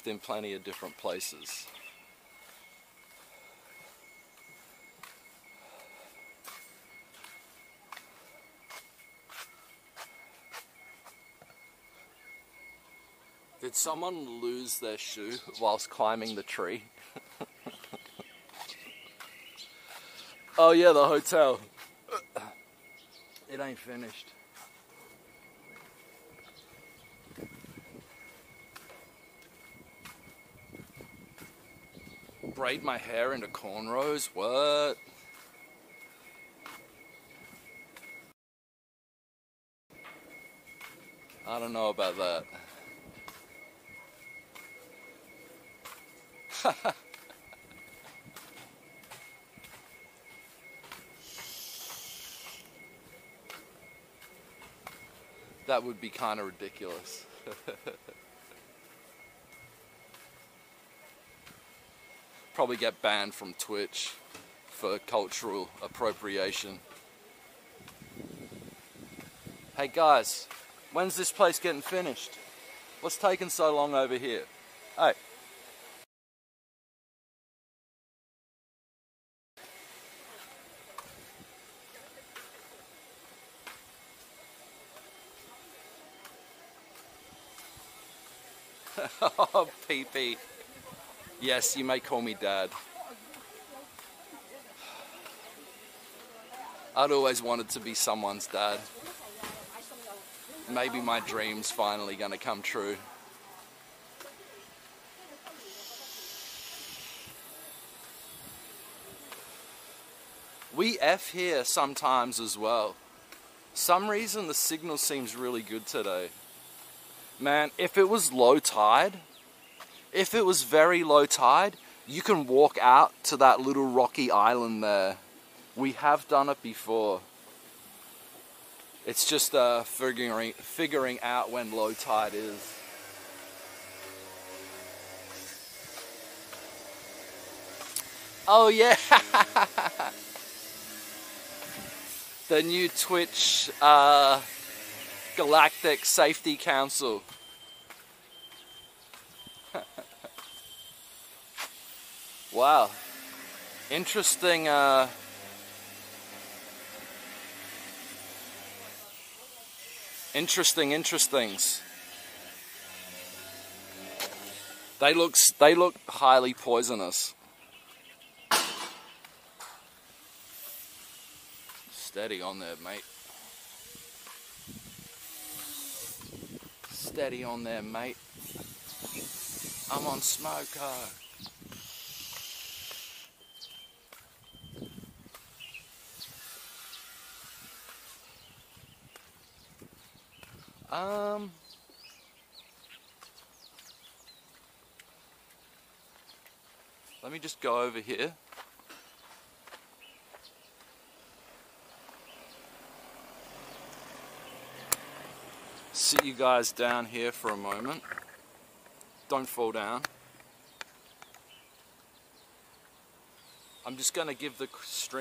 lived in plenty of different places. Did someone lose their shoe whilst climbing the tree? Oh yeah, the hotel. It ain't finished. Braid my hair into cornrows? What? I don't know about that. That would be kind of ridiculous. Probably get banned from Twitch for cultural appropriation. Hey guys, when's this place getting finished? What's taking so long over here? Hey. Oh, PP. Yes, you may call me Dad. I'd always wanted to be someone's dad. Maybe my dream's finally gonna come true. We F here sometimes as well. Some reason the signal seems really good today. Man, if it was low tide, if it was very low tide, you can walk out to that little rocky island there. We have done it before. It's just figuring out when low tide is. Oh yeah! The new Twitch Galactic Safety Council. Wow. Interesting interestings. They look highly poisonous. Steady on there, mate. Steady on there, mate. I'm on smoker. Let me just go over here. Sit you guys down here for a moment. Don't fall down. I'm just going to give the stream